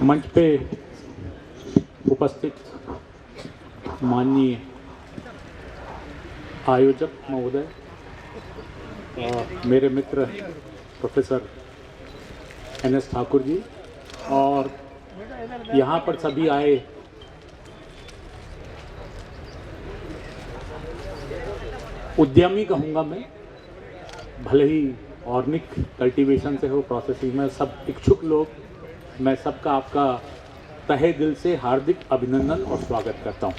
मंच पे उपस्थित माननीय आयोजक महोदय, मेरे मित्र प्रोफेसर NS ठाकुर जी और यहाँ पर सभी आए उद्यमी कहूँगा मैं, भले ही ऑर्गेनिक कल्टीवेशन से हो, प्रोसेसिंग में, सब इच्छुक लोग, मैं सबका आपका तहे दिल से हार्दिक अभिनंदन और स्वागत करता हूँ।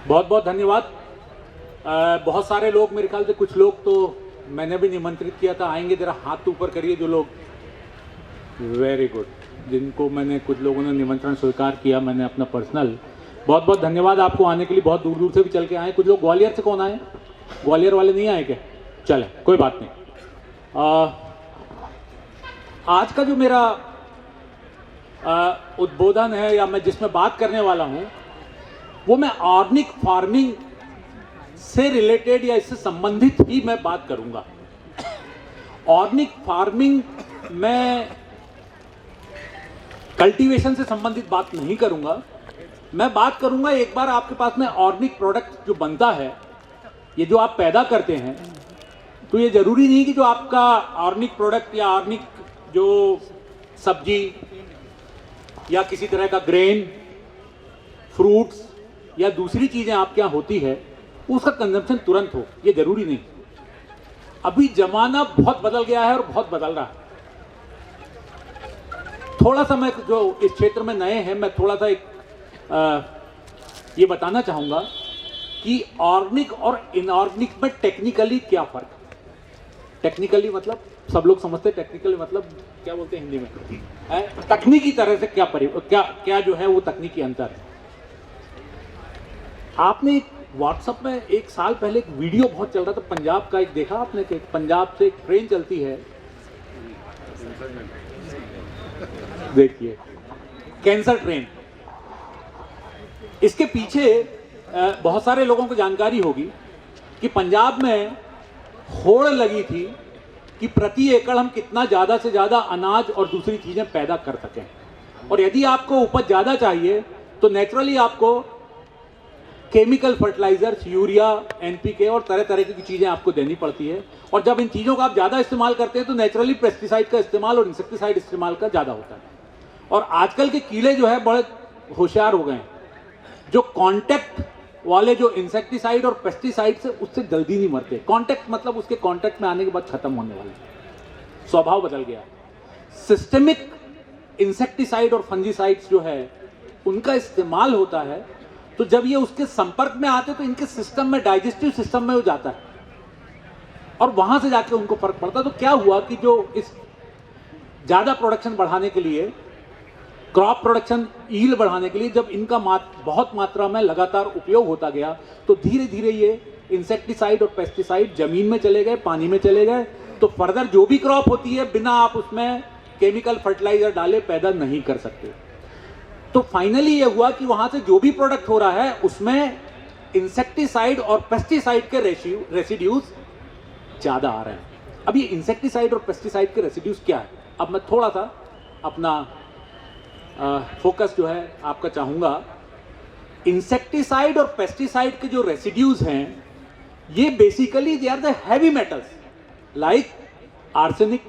बहुत बहुत धन्यवाद। बहुत सारे लोग, मेरे ख्याल से कुछ लोग तो मैंने भी निमंत्रित किया था, आएंगे, जरा हाथ ऊपर करिए जो लोग। वेरी गुड, जिनको मैंने, कुछ लोगों ने निमंत्रण स्वीकार किया, मैंने अपना पर्सनल, बहुत बहुत धन्यवाद आपको आने के लिए। बहुत दूर दूर से भी चल के आए। कुछ लोग ग्वालियर से, कौन आए? ग्वालियर वाले नहीं आए क्या? चले, कोई बात नहीं। आज का जो मेरा उद्बोधन है या मैं जिसमें बात करने वाला हूं, वो मैं ऑर्गेनिक फार्मिंग से रिलेटेड या इससे संबंधित ही मैं बात करूंगा। ऑर्गेनिक फार्मिंग में कल्टीवेशन से संबंधित बात नहीं करूंगा। मैं बात करूंगा, एक बार आपके पास में ऑर्गेनिक प्रोडक्ट जो बनता है, ये जो आप पैदा करते हैं, तो ये जरूरी नहीं कि जो आपका ऑर्गेनिक प्रोडक्ट या ऑर्गेनिक जो सब्जी या किसी तरह का ग्रेन, फ्रूट्स या दूसरी चीजें आपके यहाँ होती है, उसका कंजम्पशन तुरंत हो, ये जरूरी नहीं। अभी जमाना बहुत बदल गया है और बहुत बदल रहा है। थोड़ा सा मैं, जो इस क्षेत्र में नए हैं, मैं थोड़ा सा ये बताना चाहूंगा कि ऑर्गेनिक और इनऑर्गेनिक में टेक्निकली क्या फर्क है। टेक्निकली मतलब सब लोग समझते हैं, टेक्निकली मतलब क्या बोलते हैं हिंदी में, तकनीकी तरह से क्या जो है वो तकनीकी अंतर है। आपने व्हाट्सएप में एक साल पहले एक वीडियो बहुत चल रहा था पंजाब का, एक देखा आपने कि पंजाब से एक ट्रेन चलती है, देखिए, कैंसर ट्रेन। इसके पीछे बहुत सारे लोगों को जानकारी होगी कि पंजाब में होड़ लगी थी कि प्रति एकड़ हम कितना ज़्यादा से ज़्यादा अनाज और दूसरी चीज़ें पैदा कर सकें। और यदि आपको उपज ज़्यादा चाहिए तो नेचुरली आपको केमिकल फर्टिलाइजर्स, यूरिया, NPK और तरह तरह की चीज़ें आपको देनी पड़ती है। और जब इन चीज़ों का आप ज़्यादा इस्तेमाल करते हैं तो नेचुरली पेस्टिसाइड का इस्तेमाल और इंसेक्टिसाइड इस्तेमाल का ज़्यादा होता है। और आजकल के कीड़े जो है बड़े होशियार हो गए हैं, जो कांटेक्ट वाले जो इंसेक्टिसाइड और पेस्टिसाइड से उससे जल्दी नहीं मरते। कांटेक्ट मतलब उसके कांटेक्ट में आने के बाद खत्म होने वाले, स्वभाव बदल गया। सिस्टेमिक इंसेक्टिसाइड और फंजीसाइड्स जो है उनका इस्तेमाल होता है, तो जब ये उसके संपर्क में आते तो इनके सिस्टम में, डाइजेस्टिव सिस्टम में वो जाता है और वहां से जाके उनको फर्क पड़ता है। तो क्या हुआ कि जो इस ज्यादा प्रोडक्शन बढ़ाने के लिए, क्रॉप प्रोडक्शन, ईल्ड बढ़ाने के लिए जब इनका बहुत मात्रा में लगातार उपयोग होता गया, तो धीरे धीरे ये इंसेक्टिसाइड और पेस्टिसाइड जमीन में चले गए, पानी में चले गए। तो फर्दर जो भी क्रॉप होती है, बिना आप उसमें केमिकल फर्टिलाइजर डाले पैदा नहीं कर सकते। तो फाइनली ये हुआ कि वहां से जो भी प्रोडक्ट हो रहा है उसमें इंसेक्टिसाइड और पेस्टिसाइड के रेसिड्यूज ज्यादा आ रहे हैं। अब ये इंसेक्टिसाइड और पेस्टिसाइड के रेसिड्यूज क्या है, अब मैं थोड़ा सा अपना फोकस जो है आपका चाहूंगा। इंसेक्टिसाइड और पेस्टिसाइड के जो रेसिड्यूज हैं, ये basically they are the heavy metals like arsenic,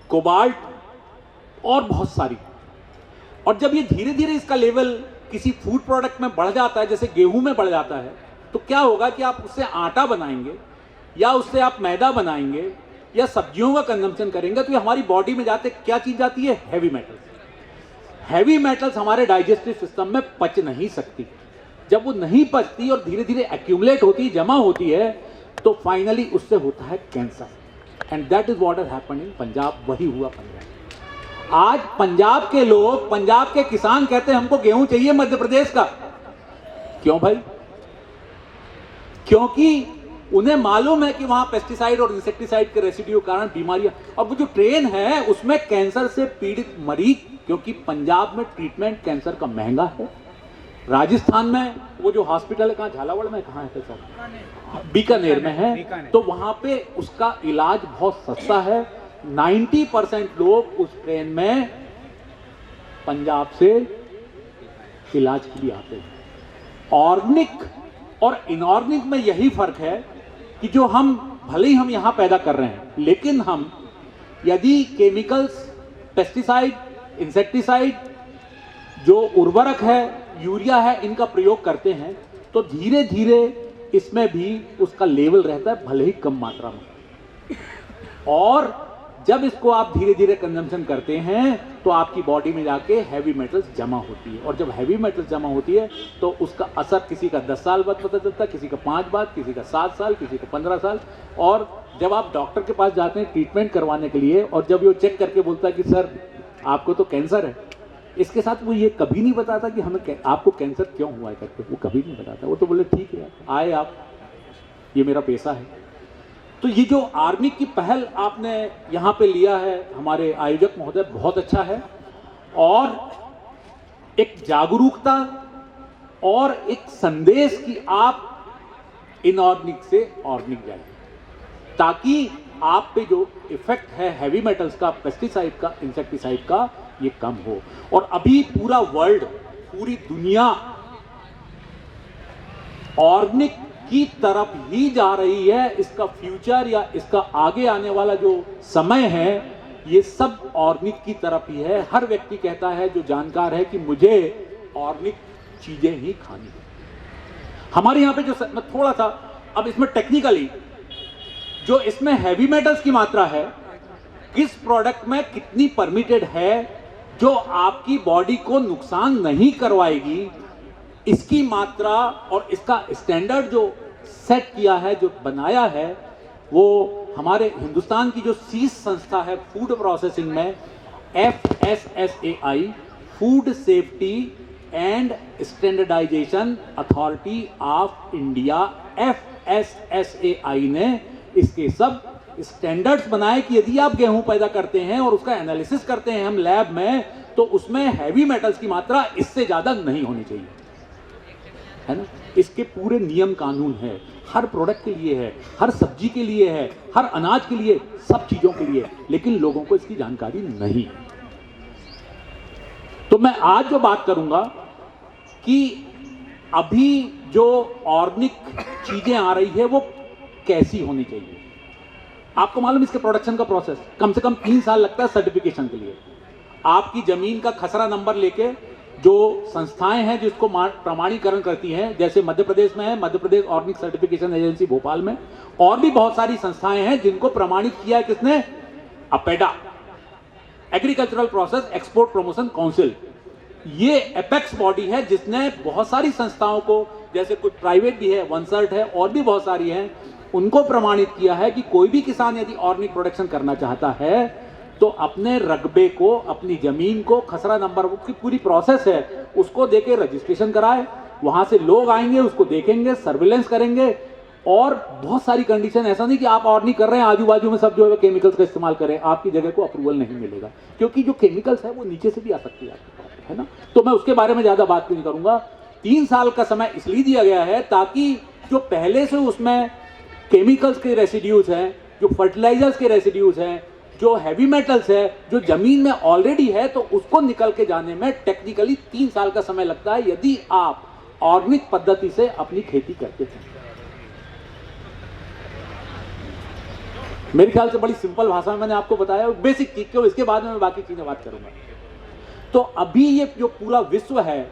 cobalt और बहुत सारी। और जब ये धीरे धीरे इसका लेवल किसी फूड प्रोडक्ट में बढ़ जाता है, जैसे गेहूं में बढ़ जाता है, तो क्या होगा कि आप उससे आटा बनाएंगे या उससे आप मैदा बनाएंगे या सब्जियों का कंजम्पशन करेंगे, तो ये हमारी बॉडी में जाते क्या चीज जाती है? Heavy metals. हैवी मेटल्स हमारे डाइजेस्टिव सिस्टम में पच नहीं सकती। जब वो नहीं पचती और धीरे धीरे एक्यूमुलेट होती, जमा होती है, तो फाइनली उससे होता है cancer. And that is what has happened in Punjab. वही हुआ पंजाब। आज पंजाब के लोग, पंजाब के किसान कहते हैं हमको गेहूं चाहिए मध्य प्रदेश का। क्यों भाई? क्योंकि उन्हें मालूम है कि वहां पेस्टिसाइड और इंसेक्टिसाइड के रेसिड्यू के कारण बीमारियां, और वो जो ट्रेन है उसमें कैंसर से पीड़ित मरीज, क्योंकि पंजाब में ट्रीटमेंट कैंसर का महंगा है। राजस्थान में वो जो हॉस्पिटल है, कहाँ, झालावाड़ में, कहाँ है सर? बीकानेर में है। तो वहां पे उसका इलाज बहुत सस्ता है। 90% लोग उस ट्रेन में पंजाब से इलाज के लिए आते हैं। ऑर्गेनिक और इनऑर्गेनिक में यही फर्क है कि जो हम भले ही हम यहां पैदा कर रहे हैं, लेकिन हम यदि केमिकल्स, पेस्टिसाइड, इंसेक्टिसाइड, जो उर्वरक है, यूरिया है, इनका प्रयोग करते हैं, तो धीरे धीरे इसमें भी उसका लेवल रहता है, भले ही कम मात्रा में। और जब इसको आप धीरे धीरे कंजम्पशन करते हैं तो आपकी बॉडी में जाके हैवी मेटल्स जमा होती है। और जब हैवी मेटल्स जमा होती है तो उसका असर किसी का 10 साल बाद पता चलता है, किसी का 5 बाद, किसी का 7 साल, किसी का 15 साल। और जब आप डॉक्टर के पास जाते हैं ट्रीटमेंट करवाने के लिए, और जब वो चेक करके बोलता है कि सर आपको तो कैंसर है, इसके साथ वो ये कभी नहीं बताता कि हमें आपको कैंसर क्यों हुआ है करके, वो कभी नहीं बताता। वो तो बोले ठीक है आए आप, ये मेरा पैसा है। तो ये जो आर्मी की पहल आपने यहाँ पे लिया है हमारे आयोजक महोदय, बहुत अच्छा है। और एक जागरूकता और एक संदेश कि आप इनऑर्गेनिक से ऑर्गेनिक जाइए, ताकि आप पे जो इफेक्ट है हैवी मेटल्स का, पेस्टिसाइड का, इंसेक्टिसाइड का, ये कम हो। और अभी पूरा वर्ल्ड, पूरी दुनिया ऑर्गेनिक की तरफ ही जा रही है। इसका फ्यूचर या इसका आगे आने वाला जो समय है, ये सब ऑर्गेनिक की तरफ ही है। हर व्यक्ति कहता है जो जानकार है कि मुझे ऑर्गेनिक चीजें ही खानी है। हमारे यहाँ पे जो मैं थोड़ा सा अब इसमें टेक्निकली, जो इसमें हैवी मेटल्स की मात्रा है, किस प्रोडक्ट में कितनी परमिटेड है, जो आपकी बॉडी को नुकसान नहीं करवाएगी, इसकी मात्रा और इसका स्टैंडर्ड जो सेट किया है, जो बनाया है, वो हमारे हिंदुस्तान की जो शीर्ष संस्था है फूड प्रोसेसिंग में, FSSAI, food safety and standardization authority of India, FSSAI ने इसके सब स्टैंडर्ड्स बनाए कि यदि आप गेहूं पैदा करते हैं और उसका एनालिसिस करते हैं हम लैब में, तो उसमें हैवी मेटल्स की मात्रा इससे ज्यादा नहीं होनी चाहिए, है ना। इसके पूरे नियम कानून है, हर प्रोडक्ट के लिए है, हर सब्जी के लिए है, हर अनाज के लिए, सब चीजों के लिए, लेकिन लोगों को इसकी जानकारी नहीं है। तो मैं आज जो बात करूंगा कि अभी जो ऑर्गेनिक चीजें आ रही है वो कैसी होनी चाहिए। आपको मालूम इसके प्रोडक्शन का प्रोसेस कम से कम 3 साल लगता है सर्टिफिकेशन के लिए। आपकी जमीन का खसरा नंबर लेके जो संस्थाएं हैं जिसको प्रमाणीकरण करती हैं, जैसे मध्य प्रदेश में है Madhya Pradesh organic certification agency Bhopal में, और भी बहुत सारी संस्थाएं हैं जिनको प्रमाणित किया है किसने, APEDA, agricultural process export promotion council. ये एपेक्स बॉडी है जिसने बहुत सारी संस्थाओं को, जैसे कुछ प्राइवेट भी है, वनसर्ट है, और भी बहुत सारी हैं, उनको प्रमाणित किया है कि कोई भी किसान यदि ऑर्गेनिक प्रोडक्शन करना चाहता है तो अपने रकबे को, अपनी जमीन को, खसरा नंबर की पूरी प्रोसेस है उसको देके रजिस्ट्रेशन कराए। वहां से लोग आएंगे, उसको देखेंगे, सर्विलेंस करेंगे, और बहुत सारी कंडीशन, ऐसा नहीं कि आप ऑर्गेनिक कर रहे हैं आजू बाजू में सब जो है केमिकल्स का इस्तेमाल करें, आपकी जगह को अप्रूवल नहीं मिलेगा, क्योंकि जो केमिकल्स है वो नीचे से भी आ सकती है आपके पास, है ना। तो मैं उसके बारे में ज्यादा बात नहीं करूंगा। 3 साल का समय इसलिए दिया गया है ताकि जो पहले से उसमें केमिकल्स के रेसिड्यूज हैं, जो फर्टिलाइजर्स के रेसिड्यूज हैं, जो हैवी मेटल्स है, जो जमीन में ऑलरेडी है, तो उसको निकल के जाने में टेक्निकली 3 साल का समय लगता है यदि आप ऑर्गेनिक पद्धति से अपनी खेती करते हैं। मेरे ख्याल से बड़ी सिंपल भाषा में मैंने आपको बताया बेसिक चीज को, इसके बाद में मैं बाकी चीजें बात करूंगा। तो अभी ये जो पूरा विश्व है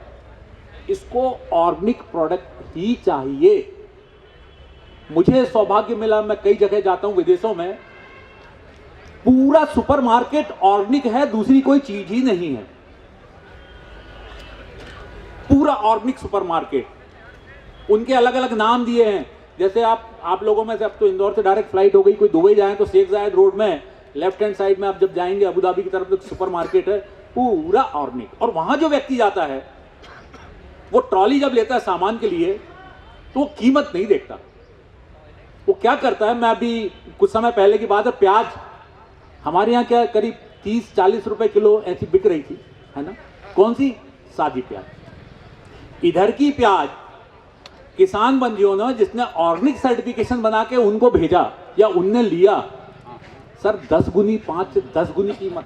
इसको ऑर्गेनिक प्रोडक्ट ही चाहिए। मुझे सौभाग्य मिला, मैं कई जगह जाता हूं विदेशों में, पूरा सुपरमार्केट ऑर्गेनिक है, दूसरी कोई चीज ही नहीं है। पूरा ऑर्गेनिक सुपरमार्केट, उनके अलग अलग नाम दिए हैं। जैसे आप लोगों में से अब तो इंदौर से डायरेक्ट फ्लाइट हो गई, कोई दुबई जाए तो शेख जायद रोड में लेफ्ट हैंड साइड में आप जब जाएंगे अबू धाबी की तरफ, तो सुपरमार्केट है पूरा ऑर्गेनिक। और वहां जो व्यक्ति जाता है वो ट्रॉली जब लेता है सामान के लिए तो वो कीमत नहीं देखता, वो क्या करता है, मैं अभी कुछ समय पहले की बात है, प्याज हमारे यहाँ क्या करीब 30-40 रुपए किलो ऐसी बिक रही थी, है ना, कौन सी, सादी प्याज। इधर की प्याज किसान बंधुओं ने जिसने ऑर्गेनिक सर्टिफिकेशन बना के उनको भेजा या उनने लिया, सर 10 गुनी 5 से 10 गुनी कीमत।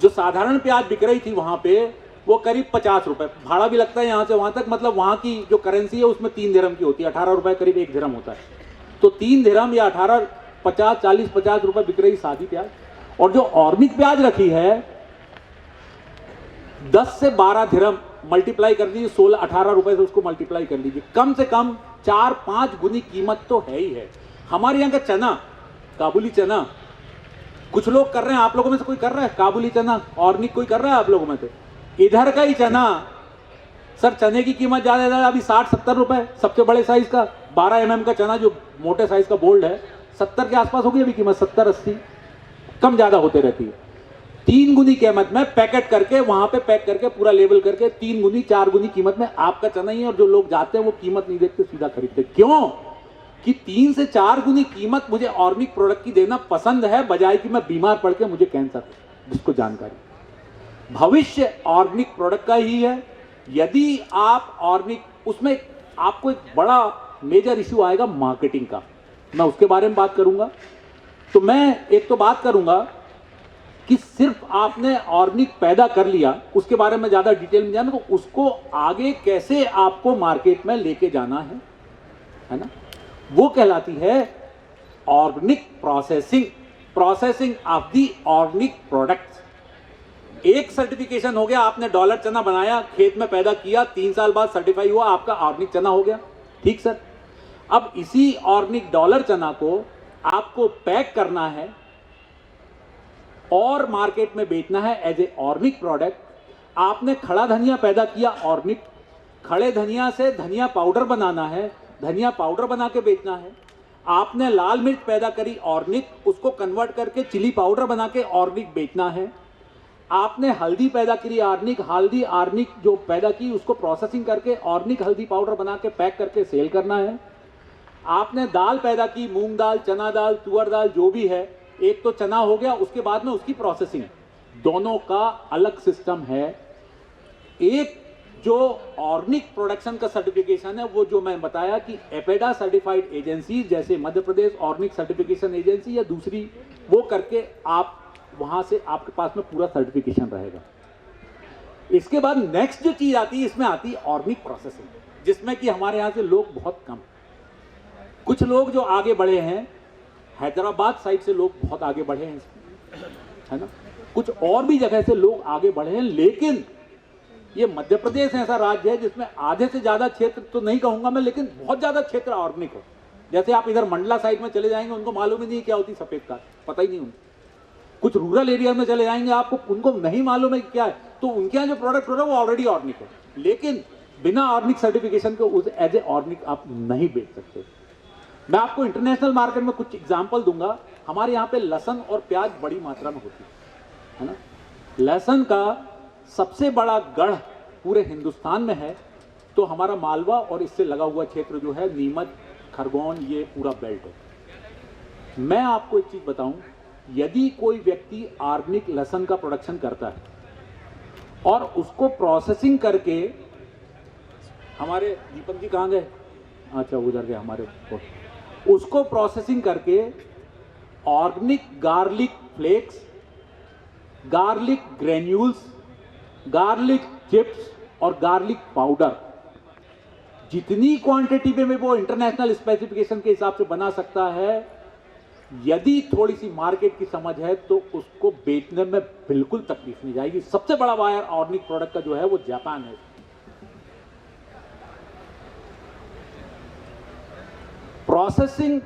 जो साधारण प्याज बिक रही थी वहां पे वो करीब 50 रुपए, भाड़ा भी लगता है यहाँ से वहां तक, मतलब वहां की जो करेंसी है उसमें 3 दिरहम की होती है, 18 रुपए करीब 1 दिरहम होता है, तो 3 दिरहम या 18, 50 रुपए बिक रही सादी प्याज। और जो ऑर्गेनिक प्याज रखी है 10 से 12 दिरहम मल्टीप्लाई कर दीजिए, 16-18 रुपए से उसको मल्टीप्लाई कर लीजिए, कम से कम 4-5 गुनी कीमत तो है ही है। हमारे यहाँ का चना, काबुली चना, कुछ लोग कर रहे हैं, आप लोगों में से कोई कर रहा है काबुली चना ऑर्गेनिक, कोई कर रहा है आप लोगों में से? इधर का ही चना, सर चने की कीमत ज्यादा ज्यादा अभी 60-70 रुपए, सबसे बड़े साइज का 12 mm का चना जो मोटे साइज का बोल्ड है 70 के आसपास होगी अभी कीमत, 70-80, कम ज्यादा होते रहती है। 3 गुनी कीमत में पैकेट करके वहां पे पैक करके पूरा लेबल करके 3 गुनी 4 गुनी कीमत में आपका चना ही है। और जो लोग जाते हैं वो कीमत नहीं देखते, सीधा खरीदते। क्यों कि 3 से 4 गुनी कीमत मुझे ऑर्गेनिक प्रोडक्ट की देना पसंद है, बजाय कि मैं बीमार पड़ के मुझे कैंसर, जिसको जानकारी। भविष्य ऑर्गेनिक प्रोडक्ट का ही है। यदि आप ऑर्गेनिक, उसमें आपको एक बड़ा मेजर इश्यू आएगा मार्केटिंग का, मैं उसके बारे में बात करूंगा। तो मैं एक तो बात करूंगा कि सिर्फ आपने ऑर्गेनिक पैदा कर लिया, उसके बारे में ज्यादा डिटेल में जाना, तो उसको आगे कैसे आपको मार्केट में लेके जाना है ना, वो कहलाती है organic processing, processing of the organic products. एक सर्टिफिकेशन हो गया, आपने डॉलर चना बनाया, खेत में पैदा किया, 3 साल बाद सर्टिफाई हुआ, आपका ऑर्गेनिक चना हो गया, ठीक सर। अब इसी ऑर्गेनिक डॉलर चना को आपको पैक करना है और मार्केट में बेचना है एज ए ऑर्गेनिक प्रोडक्ट। आपने खड़ा धनिया पैदा किया ऑर्गेनिक, खड़े धनिया से धनिया पाउडर बनाना है, धनिया पाउडर बना के बेचना है। आपने लाल मिर्च पैदा करी ऑर्गेनिक, उसको कन्वर्ट करके चिली पाउडर बना के ऑर्गेनिक बेचना है। आपने हल्दी पैदा करी ऑर्गेनिक, हल्दी ऑर्गेनिक जो पैदा की उसको प्रोसेसिंग करके ऑर्गेनिक हल्दी पाउडर बना के पैक करके सेल करना है। आपने दाल पैदा की, मूंग दाल, चना दाल, तुअर दाल, जो भी है, एक तो चना हो गया, उसके बाद में उसकी प्रोसेसिंग, दोनों का अलग सिस्टम है। एक जो ऑर्गेनिक प्रोडक्शन का सर्टिफिकेशन है वो जो मैं बताया कि एपेडा सर्टिफाइड एजेंसी, जैसे Madhya Pradesh organic certification agency या दूसरी, वो करके आप वहां से आपके पास में पूरा सर्टिफिकेशन रहेगा। इसके बाद नेक्स्ट जो चीज आती है, इसमें आती है ऑर्गेनिक प्रोसेसिंग, जिसमें कि हमारे यहां से लोग बहुत कम, कुछ लोग जो आगे बढ़े हैं, हैदराबाद साइड से लोग बहुत आगे बढ़े हैं, है ना, कुछ और भी जगह से लोग आगे बढ़े हैं। लेकिन ये मध्य प्रदेश ऐसा राज्य है जिसमें आधे से ज्यादा क्षेत्र तो नहीं कहूंगा मैं, लेकिन बहुत ज्यादा क्षेत्र ऑर्गेनिक है। जैसे आप इधर मंडला साइड में चले जाएंगे, उनको मालूम ही नहीं क्या होती सफेद कार, पता ही नहीं उनको। कुछ रूरल एरिया में चले जाएंगे, आपको उनको नहीं मालूम है क्या है, तो उनके यहाँ जो प्रोडक्ट हो रहा है वो ऑलरेडी ऑर्गेनिक है, लेकिन बिना ऑर्गेनिक सर्टिफिकेशन के उस एज ए ऑर्गेनिक आप नहीं बेच सकते। मैं आपको इंटरनेशनल मार्केट में कुछ एग्जांपल दूंगा। हमारे यहाँ पे लहसुन और प्याज बड़ी मात्रा में होती है ना। लहसुन का सबसे बड़ा गढ़ पूरे हिंदुस्तान में है तो हमारा मालवा और इससे लगा हुआ क्षेत्र जो है, नीमच, खरगोन, ये पूरा बेल्ट है। मैं आपको एक चीज बताऊं, यदि कोई व्यक्ति ऑर्गेनिक लहसुन का प्रोडक्शन करता है और उसको प्रोसेसिंग करके, हमारे दीपक जी कहाँ गए, अच्छा उधर गए हमारे, उसको प्रोसेसिंग करके organic garlic flakes, garlic granules, garlic chips और गार्लिक पाउडर, जितनी क्वांटिटी में वो इंटरनेशनल स्पेसिफिकेशन के हिसाब से बना सकता है, यदि थोड़ी सी मार्केट की समझ है तो उसको बेचने में बिल्कुल तकलीफ नहीं जाएगी। सबसे बड़ा बायर ऑर्गेनिक प्रोडक्ट का जो है वो जापान है। प्रोसेसिंग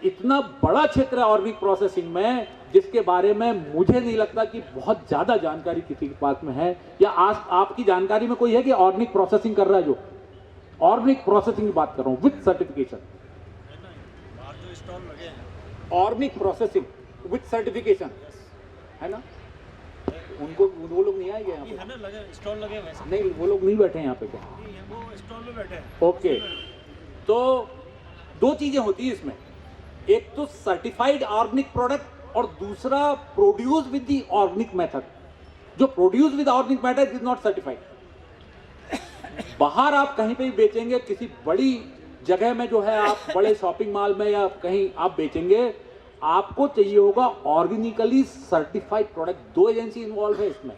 इतना बड़ा क्षेत्र है ऑर्गेनिक प्रोसेसिंग में, जिसके बारे में मुझे नहीं लगता कि बहुत ज्यादा जानकारी किसी के पास में है, या आज आपकी जानकारी में कोई है कि ऑर्गेनिक प्रोसेसिंग कर रहा है? जो ऑर्गेनिक प्रोसेसिंग की बात कर रहा हूं with certification, organic processing with certification, है ना? उनको वो लोग नहीं आएंगे यहाँ पे, स्टॉल लगे वैसे नहीं वो लोग नहीं बैठे यहाँ पे क्या? वो स्टॉल में बैठे हैं। ओके, तो दो चीजें होती है इसमें, एक तो सर्टिफाइड ऑर्गेनिक प्रोडक्ट और दूसरा produce with the organic method. जो produce with organic method is not certified. बाहर आप कहीं पे भी बेचेंगे, किसी बड़ी जगह में जो है, आप बड़े शॉपिंग मॉल में या कहीं आप बेचेंगे, आपको चाहिए होगा ऑर्गेनिकली सर्टिफाइड प्रोडक्ट। दो एजेंसी इन्वॉल्व है इसमें,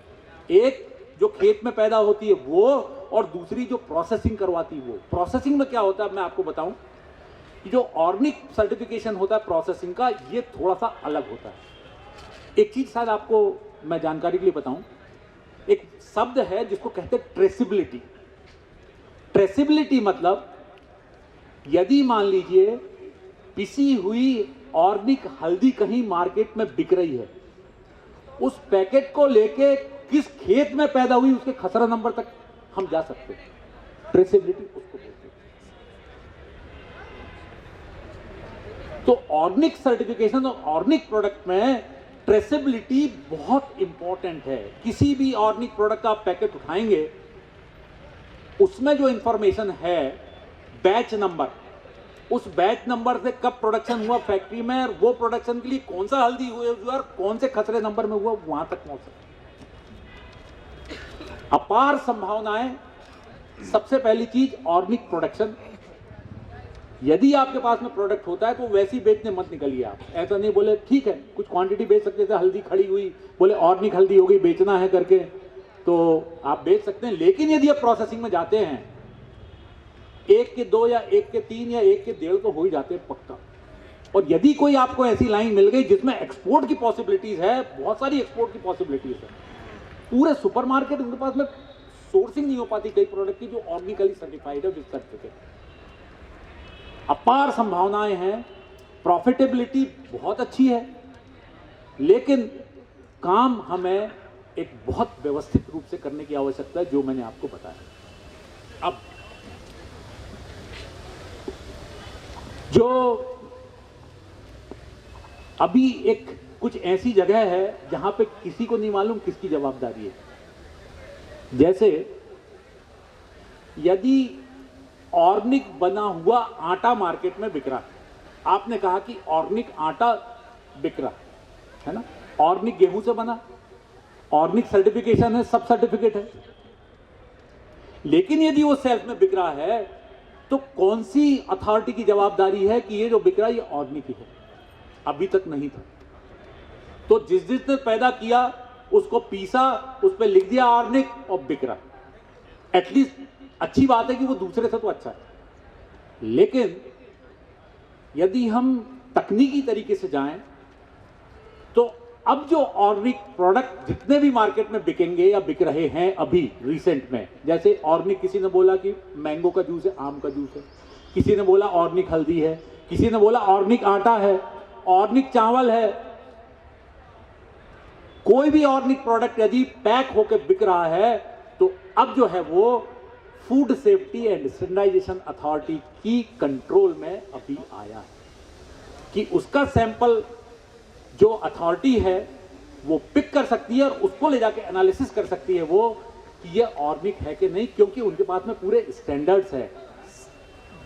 एक जो खेत में पैदा होती है वो, और दूसरी जो प्रोसेसिंग करवाती है वो। प्रोसेसिंग में क्या होता है मैं आपको बताऊं कि जो ऑर्गेनिक सर्टिफिकेशन होता है प्रोसेसिंग का, ये थोड़ा सा अलग होता है। एक चीज शायद आपको मैं जानकारी के लिए बताऊं, एक शब्द है जिसको कहते हैं ट्रेसिबिलिटी। ट्रेसिबिलिटी मतलब यदि मान लीजिए पिसी हुई ऑर्गेनिक हल्दी कहीं मार्केट में बिक रही है, उस पैकेट को लेके किस खेत में पैदा हुई उसके खसरा नंबर तक हम जा सकते हैं। ट्रेसेबिलिटी उसको बोलते हैं। तो ऑर्गेनिक सर्टिफिकेशन और ऑर्गेनिक प्रोडक्ट में ट्रेसेबिलिटी बहुत इंपॉर्टेंट है। किसी भी ऑर्गेनिक प्रोडक्ट का आप पैकेट उठाएंगे, उसमें जो इंफॉर्मेशन है बैच नंबर, उस बैच नंबर से कब प्रोडक्शन हुआ फैक्ट्री में, और वो प्रोडक्शन के लिए कौन सा हल्दी हुई और कौन से खसरे नंबर में हुआ, वहां तक पहुंच सकते। अपार संभावनाएं। सबसे पहली चीज ऑर्गेनिक प्रोडक्शन। यदि आपके पास में प्रोडक्ट होता है तो वैसी बेचने मत निकलिए आप। ऐसा नहीं बोले ठीक है कुछ क्वांटिटी बेच सकते थे, हल्दी खड़ी हुई बोले ऑर्गेनिक हल्दी हो गई, बेचना है करके, तो आप बेच सकते हैं। लेकिन यदि आप प्रोसेसिंग में जाते हैं, 1 के 2 या 1 के 3 या 1 के 1.5 तो हो ही जाते हैं पक्का। और यदि कोई आपको ऐसी लाइन मिल गई जिसमें एक्सपोर्ट की पॉसिबिलिटीज है, बहुत सारी एक्सपोर्ट की पॉसिबिलिटीज है, पूरे सुपरमार्केट उनके पास में सोर्सिंग नहीं हो पाती कई प्रोडक्ट की जो ऑर्गेनिकली सर्टिफाइड है विद सर्टिफिकेट। अपार संभावनाएं हैं, प्रॉफिटेबिलिटी बहुत अच्छी है, लेकिन काम हमें एक बहुत व्यवस्थित रूप से करने की आवश्यकता है, जो मैंने आपको बताया। अब जो अभी एक कुछ ऐसी जगह है जहां पे किसी को नहीं मालूम किसकी जवाबदारी है। जैसे यदि ऑर्गेनिक बना हुआ आटा मार्केट में बिक रहा है, आपने कहा कि ऑर्गेनिक आटा बिक रहा है ना, ऑर्गेनिक गेहूं से बना, ऑर्गेनिक सर्टिफिकेशन है, सब सर्टिफिकेट है, लेकिन यदि वो सेल्फ में बिक रहा है तो कौन सी अथॉरिटी की जवाबदारी है कि ये जो बिक रहा है ये ऑर्गेनिक ही है? अभी तक नहीं था। तो जिसने पैदा किया उसको पीसा, उस पर लिख दिया ऑर्गेनिक और बिक रहा। एटलीस्ट अच्छी बात है कि वो दूसरे से तो अच्छा है। लेकिन यदि हम तकनीकी तरीके से जाएं तो अब जो ऑर्गेनिक प्रोडक्ट जितने भी मार्केट में बिकेंगे या बिक रहे हैं अभी रिसेंट में, जैसे ऑर्गेनिक किसी ने बोला कि मैंगो का जूस है, आम का जूस है, किसी ने बोला ऑर्गेनिक हल्दी है, किसी ने बोला ऑर्गेनिक आटा है, ऑर्गेनिक चावल है, कोई भी ऑर्गेनिक प्रोडक्ट यदि पैक होकर बिक रहा है तो अब जो है वो food safety and standardization authority की कंट्रोल में अभी आया है कि उसका सैंपल जो अथॉरिटी है वो पिक कर सकती है और उसको ले जाके एनालिसिस कर सकती है वो कि ये ऑर्गेनिक है कि नहीं, क्योंकि उनके पास में पूरे स्टैंडर्ड्स है,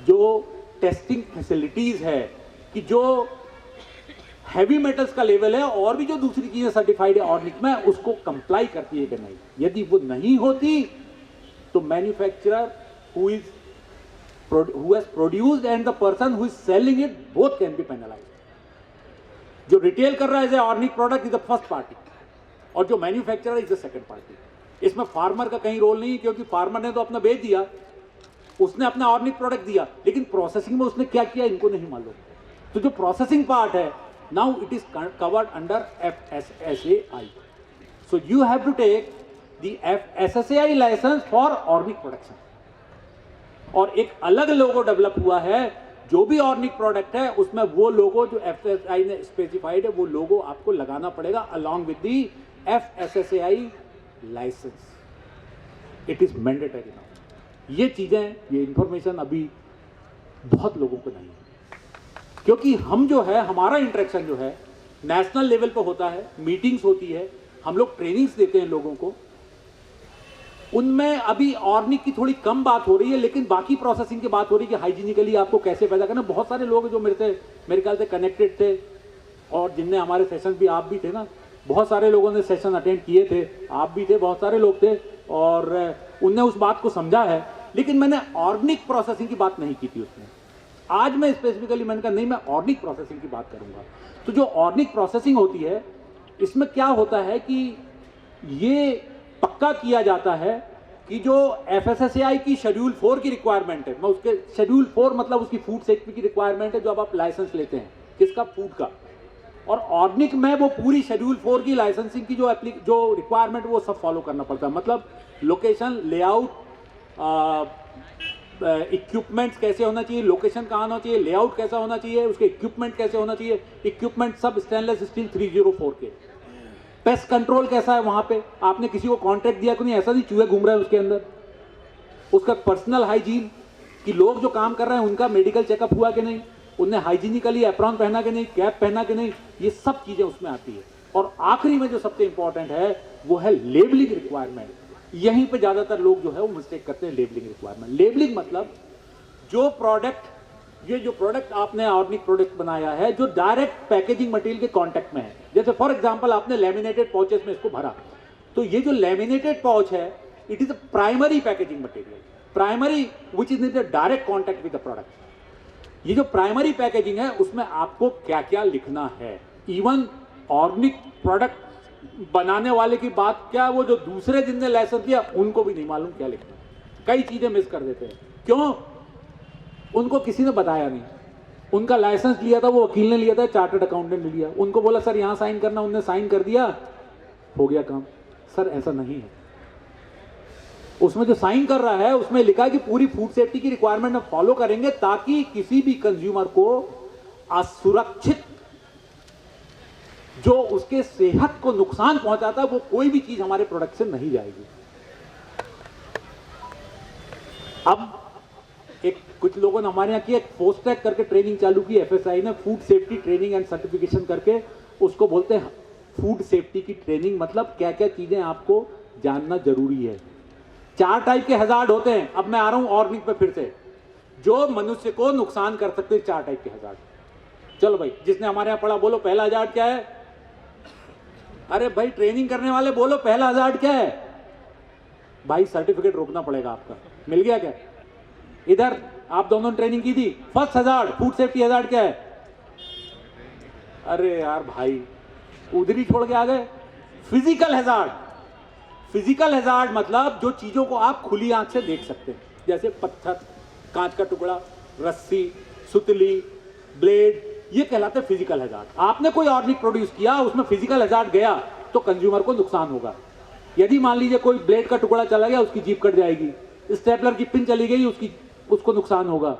जो टेस्टिंग फैसिलिटीज है, कि जो हैवी मेटल्स का लेवल है और भी जो दूसरी चीजें सर्टिफाइड है ऑर्गेनिक में, उसको कंप्लाई करती है कि नहीं। यदि वो नहीं होती तो manufacturer who has produced and the person who is selling it both can be penalised. जो रिटेल कर रहा है organic product is the first party और जो manufacturer is the second party. इसमें फार्मर का कहीं रोल नहीं, क्योंकि फार्मर ने तो अपना बेच दिया, उसने अपना ऑर्गेनिक प्रोडक्ट दिया, लेकिन प्रोसेसिंग में उसने क्या किया इनको नहीं मालूम। तो जो प्रोसेसिंग पार्ट है, now it is covered under FSSAI। So you have to take the FSSAI licence for organic production. और एक अलग लोगो डेवलप हुआ है जो भी ऑर्गेनिक प्रोडक्ट है उसमें वो लोगो जो एफएसएसआई ने स्पेसिफाइड है वो लोगो आपको लगाना पड़ेगा along with the FSSAI licence. It is mandatory now. ये चीजें, ये इंफॉर्मेशन अभी बहुत लोगों को नहीं है, क्योंकि हम जो है, हमारा इंटरेक्शन जो है नेशनल लेवल पे होता है, मीटिंग्स होती है, हम लोग ट्रेनिंग्स देते हैं लोगों को, उनमें अभी ऑर्गेनिक की थोड़ी कम बात हो रही है, लेकिन बाकी प्रोसेसिंग की बात हो रही है कि हाइजीनिकली आपको कैसे पैदा करना. बहुत सारे लोग जो मेरे ख्याल से कनेक्टेड थे और जिनने हमारे सेशन भी, आप भी थे ना, बहुत सारे लोगों ने सेशन अटेंड किए थे, आप भी थे, बहुत सारे लोग थे, और उनने उस बात को समझा है. लेकिन मैंने ऑर्गेनिक प्रोसेसिंग की बात नहीं की थी उसमें. आज मैं स्पेसिफिकली मैंने कहा नहीं, मैं ऑर्गेनिक प्रोसेसिंग की बात करूंगा. तो जो ऑर्गेनिक प्रोसेसिंग होती है, इसमें क्या होता है कि ये पक्का किया जाता है कि जो एफएसएसएआई की शेड्यूल 4 की रिक्वायरमेंट है, मैं उसके शेड्यूल 4 मतलब उसकी फूड सेफ्टी की रिक्वायरमेंट है, जो अब आप लाइसेंस लेते हैं किसका, फूड का, और ऑर्गेनिक में वो पूरी शेड्यूल 4 की लाइसेंसिंग की जो रिक्वायरमेंट वो सब फॉलो करना पड़ता है. मतलब लोकेशन, लेआउट, इक्विपमेंट्स कैसे होना चाहिए, लोकेशन कहाँ होना चाहिए, लेआउट कैसा होना चाहिए, उसके इक्विपमेंट कैसे होना चाहिए, इक्विपमेंट सब स्टेनलेस स्टील 304 के. पेस्ट कंट्रोल कैसा है वहां पे, आपने किसी को कॉन्ट्रैक्ट दिया कि नहीं, ऐसा नहीं चूहे घूम रहे हैं उसके अंदर. उसका पर्सनल हाइजीन कि लोग जो काम कर रहे हैं उनका मेडिकल चेकअप हुआ कि नहीं, उनने हाइजीनिकली एप्रॉन पहना कि नहीं, कैप पहना कि नहीं, ये सब चीजें उसमें आती है. और आखिरी में जो सबसे इंपॉर्टेंट है वो है लेबलिंग रिक्वायरमेंट. यहीं पे ज्यादातर लोग जो है वो मिस्टेक करते हैं. लेबलिंग रिक्वायरमेंट, लेबलिंग मतलब जो प्रोडक्ट, ये जो प्रोडक्ट आपने ऑर्गेनिक प्रोडक्ट बनाया है जो डायरेक्ट पैकेजिंग मटेरियल के कांटेक्ट में है, जैसे फॉर एग्जांपल आपने लेमिनेटेड पाउचेस में इसको भरा, तो ये जो लेमिनेटेड पाउच है it is a primary packaging material, primary which is in the direct contact with the product. ये जो प्राइमरी पैकेजिंग है उसमें आपको क्या क्या लिखना है. इवन ऑर्गेनिक प्रोडक्ट बनाने वाले की बात क्या, वो जो दूसरे जिनने लाइसेंस लिया उनको भी नहीं मालूम क्या लिखना है. कई चीजें मिस कर देते हैं. क्यों? उनको किसी ने बताया नहीं. उनका लाइसेंस लिया था वो वकील ने लिया था, चार्टर्ड अकाउंटेंट ने लिया, उनको बोला सर यहां साइन करना, उनने साइन कर दिया, हो गया काम. सर ऐसा नहीं है. उसमें जो साइन कर रहा है उसमें लिखा है कि पूरी फूड सेफ्टी की रिक्वायरमेंट हम फॉलो करेंगे ताकि किसी भी कंज्यूमर को असुरक्षित, जो उसके सेहत को नुकसान पहुंचाता है, वो कोई भी चीज हमारे प्रोडक्ट से नहीं जाएगी. अब एक कुछ लोगों ने हमारे यहाँ की एक फोस्टैग करके ट्रेनिंग चालू की एफएसआई ने, food safety training and certification करके, उसको बोलते हैं फूड सेफ्टी की ट्रेनिंग. मतलब क्या क्या चीजें आपको जानना जरूरी है. 4 टाइप के हजार्ड होते हैं. अब मैं आ रहा हूं ऑर्गेनिक पे फिर से, जो मनुष्य को नुकसान कर सकते हैं. 4 टाइप के हजार्ड. चलो भाई, जिसने हमारे यहाँ पढ़ा बोलो पहला हजार्ड क्या है. अरे भाई ट्रेनिंग करने वाले बोलो पहला हजार्ड क्या है. भाई सर्टिफिकेट रोकना पड़ेगा आपका. मिल गया क्या? इधर आप दोनों ने ट्रेनिंग की थी. First hazard, food safety hazard क्या है? अरे यार भाई उधर ही छोड़ के आ गए. Physical hazard. फिजिकल हजार्ड मतलब जो चीजों को आप खुली आंख से देख सकते हैं, जैसे पत्थर, कांच का टुकड़ा, रस्सी, सुतली, ब्लेड, ये कहलाते हैं फिजिकल हजार्ड. आपने कोई ऑर्गेनिक प्रोड्यूस किया, उसमें फिजिकल हजार्ड गया तो कंज्यूमर को नुकसान होगा. यदि मान लीजिए कोई ब्लेड का टुकड़ा चला गया, उसकी जीभ कट जाएगी. स्टेपलर की पिन चली गई, उसको नुकसान होगा.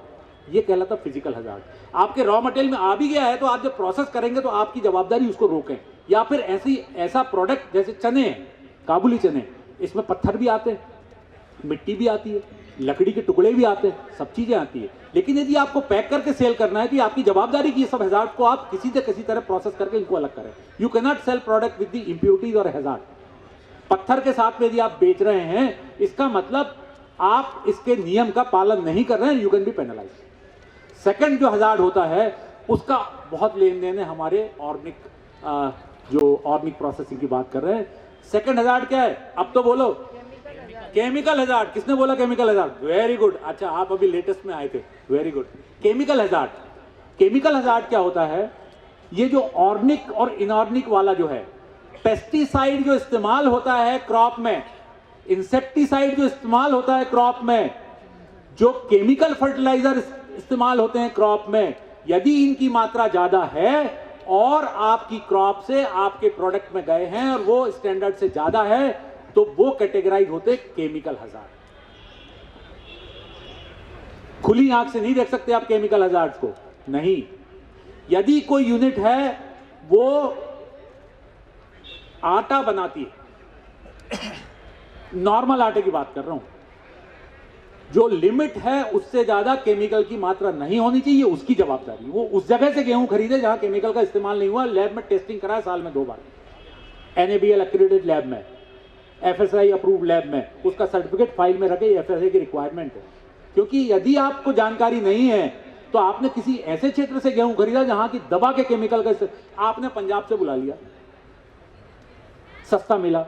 ये कहलाता फिजिकल हजार्ड. आपके रॉ मटेरियल में आ भी गया है तो आप जब प्रोसेस करेंगे तो आपकी जवाबदारी उसको रोकें. या फिर ऐसा प्रोडक्ट जैसे चने, काबुली चने, इसमें पत्थर भी आते हैं, मिट्टी भी आती है, लकड़ी के टुकड़े भी आते हैं, सब चीजें आती है. लेकिन यदि आपको पैक करके सेल करना है तो आपकी जवाबदारी की ये सब हजार्ड को आप किसी से किसी तरह प्रोसेस करके इनको अलग करें. You can not sell product with the impurities और हजार्ड. पत्थर के साथ में यदि आप बेच रहे हैं, इसका मतलब आप इसके नियम का पालन नहीं कर रहे हैं. You can be penalise. Second जो हजार्ड होता है उसका बहुत लेन देन है हमारे ऑर्गेनिक, जो ऑर्गेनिक प्रोसेसिंग की बात कर रहे हैं. सेकंड हजार्ड क्या है? अब तो बोलो. Chemical hazard. किसने बोला केमिकल हजार्ड? Very good. अच्छा आप अभी लेटेस्ट में आए थे, very good. Chemical hazard. Chemical hazard क्या होता है? ये जो ऑर्गेनिक और इनऑर्गेनिक वाला जो है, पेस्टिसाइड जो इस्तेमाल होता है क्रॉप में, इंसेक्टिसाइड जो इस्तेमाल होता है क्रॉप में, जो केमिकल फर्टिलाइजर इस्तेमाल होते हैं क्रॉप में, यदि इनकी मात्रा ज्यादा है और आपकी क्रॉप से आपके प्रोडक्ट में गए हैं और वो स्टैंडर्ड से ज्यादा है, तो वो कैटेगराइज होते केमिकल हजार्ड. खुली आंख से नहीं देख सकते आप केमिकल हजार्ड्स को, नहीं। यदि कोई यूनिट है वो आटा बनाती है, नॉर्मल आटे की बात कर रहा हूं, जो लिमिट है उससे ज्यादा केमिकल की मात्रा नहीं होनी चाहिए, उसकी जवाबदारी। वो उस जगह से गेहूं खरीदे जहां केमिकल का इस्तेमाल नहीं हुआ, लैब में टेस्टिंग कराए साल में 2 बार, NABL एक्रेडिटेड लैब में, FSI अप्रूव्ड लैब में, उसका सर्टिफिकेट फाइल में रखे, FSI की रिक्वायरमेंट है। क्योंकि यदि आपको जानकारी नहीं है तो आपने किसी ऐसे क्षेत्र से गेहूं खरीदा जहां की दबा के केमिकल का, आपने पंजाब से बुला लिया, सस्ता मिला,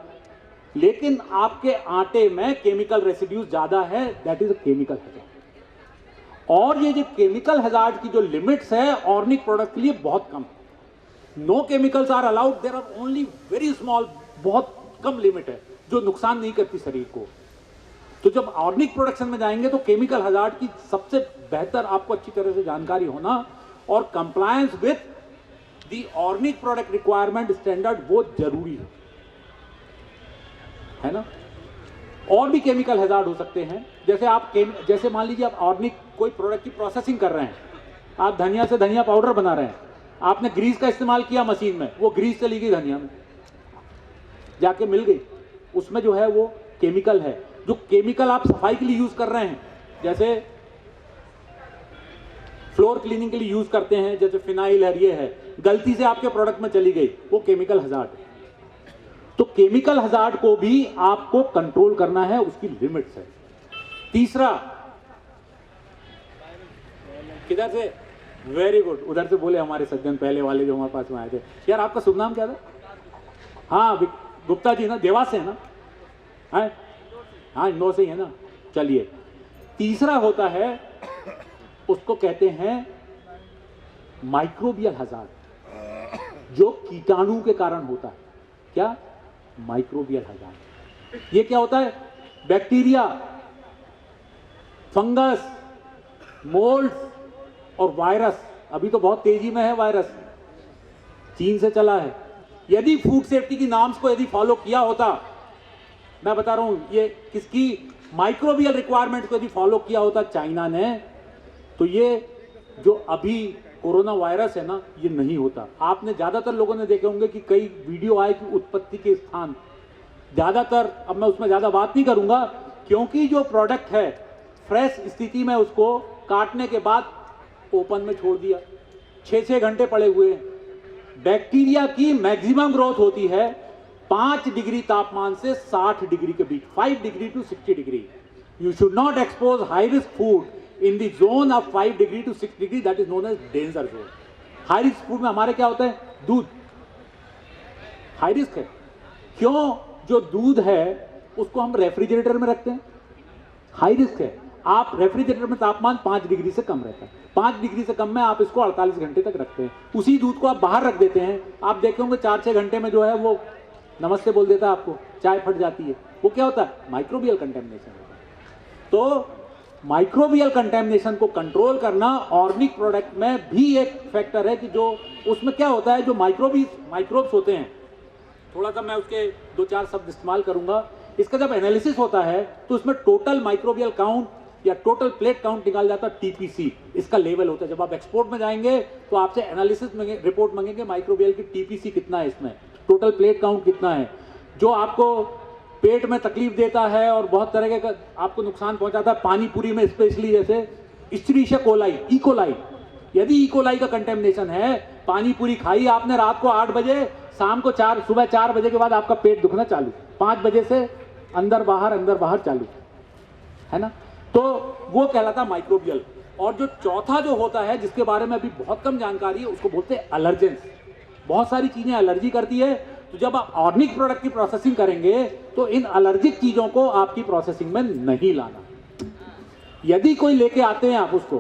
लेकिन आपके आटे में केमिकल रेसिड्यूज ज्यादा है, that is a chemical hazard. और ये जो केमिकल हजार्ड की जो लिमिट्स है ऑर्गेनिक प्रोडक्ट के लिए बहुत कम है। No chemicals are allowed, there are only very small, बहुत कम लिमिट है जो नुकसान नहीं करती शरीर को। तो जब ऑर्गेनिक प्रोडक्शन में जाएंगे तो केमिकल हजार्ड की सबसे बेहतर आपको अच्छी तरह से जानकारी होना और compliance with the organic product requirement standard बहुत जरूरी है ना। और भी केमिकल हजार्ड हो सकते हैं, जैसे आप जैसे मान लीजिए आप ऑर्गेनिक कोई प्रोडक्ट की प्रोसेसिंग कर रहे हैं, आप धनिया से धनिया पाउडर बना रहे हैं, आपने ग्रीस का इस्तेमाल किया मशीन में, वो ग्रीस चली गई धनिया में जाके मिल गई, उसमें जो है वो केमिकल है। जो केमिकल आप सफाई के लिए यूज कर रहे हैं, जैसे फ्लोर क्लीनिंग के लिए यूज करते हैं, जैसे फिनाइल है, ये है, गलती से आपके प्रोडक्ट में चली गई, वो केमिकल हजार्ड है। तो केमिकल हजार्ड को भी आपको कंट्रोल करना है, उसकी लिमिट्स है। तीसरा, किधर से, वेरी गुड, उधर से बोले हमारे सज्जन पहले वाले जो हमारे पास में आए थे। यार आपका शुभ नाम क्या था? हाँ गुप्ता जी ना, देवास से है ना? हाँ इंदौर से ही है ना। चलिए, तीसरा होता है, उसको कहते हैं माइक्रोबियल हजार्ड, जो कीटाणु के कारण होता है। क्या? Microbial hazard. ये क्या होता है? बैक्टीरिया, फंगस, मोल्ड और वायरस। अभी तो बहुत तेजी में है वायरस, चीन से चला है। यदि फूड सेफ्टी की नॉर्म्स को यदि फॉलो किया होता, मैं बता रहा हूं, ये किसकी माइक्रोबियल रिक्वायरमेंट को यदि फॉलो किया होता चाइना ने, तो ये जो अभी कोरोना वायरस है ना, ये नहीं होता। आपने ज्यादातर लोगों ने देखे होंगे कि कई वीडियो आए कि उत्पत्ति के स्थान, ज्यादातर, अब मैं उसमें ज्यादा बात नहीं करूंगा, क्योंकि जो प्रोडक्ट है फ्रेश स्थिति में उसको काटने के बाद ओपन में छोड़ दिया, 6-6 घंटे पड़े हुए हैं। बैक्टीरिया की मैक्सिमम ग्रोथ होती है 5 डिग्री तापमान से 60 डिग्री के बीच, 5 degree to 60 degree. You should not expose high risk food in the zone of 5 degree to 6 degree, that is known as danger zone. High risk food में हमारे क्या होता है? दूध हाई रिस्क है। क्यों? जो दूध है उसको हम रेफ्रिजरेटर में रखते हैं, हाई रिस्क है। आप रेफ्रिजरेटर में तापमान 5 डिग्री से कम रहता है, 5 डिग्री से कम में आप इसको 48 घंटे तक रखते हैं। उसी दूध को आप बाहर रख देते हैं, आप देखे होंगे 4-6 घंटे में जो है वो नमस्ते बोल देता है, आपको चाय फट जाती है। वो क्या होता है? माइक्रोबियल कंटेमिनेशन होता है। तो माइक्रोबियल कंटेमिनेशन को कंट्रोल करना ऑर्गेनिक प्रोडक्ट में भी एक फैक्टर है कि जो उसमें क्या होता है, जो माइक्रोब्स होते हैं, थोड़ा सा मैं उसके 2-4 शब्द इस्तेमाल करूंगा। इसका जब एनालिसिस होता है तो उसमें टोटल माइक्रोबियल काउंट या टोटल प्लेट काउंट निकाल जाता है, TPC इसका लेवल होता है। जब आप एक्सपोर्ट में जाएंगे तो आपसे एनालिसिस रिपोर्ट मांगेंगे, माइक्रोबियल की TPC कितना है, इसमें टोटल प्लेट काउंट कितना है। जो आपको पेट में तकलीफ देता है और बहुत तरह का आपको नुकसान पहुंचाता है, पानी पूरी में स्पेशली, जैसे इस्चरीशिया कोलाई, इकोलाई। यदि इकोलाई का कंटेमिनेशन है, पानी पूरी खाई आपने रात को 8 बजे, शाम को सुबह 4 बजे के बाद आपका पेट दुखना चालू, 5 बजे से अंदर बाहर चालू है ना, तो वो कहलाता माइक्रोबियल। और जो चौथा जो होता है, जिसके बारे में अभी बहुत कम जानकारी है, उसको बोलते हैं एलर्जेंस। बहुत सारी चीजें एलर्जी करती है, तो जब आप ऑर्गेनिक प्रोडक्ट की प्रोसेसिंग करेंगे तो इन एलर्जिक चीजों को आपकी प्रोसेसिंग में नहीं लाना। यदि कोई लेके आते हैं आप उसको,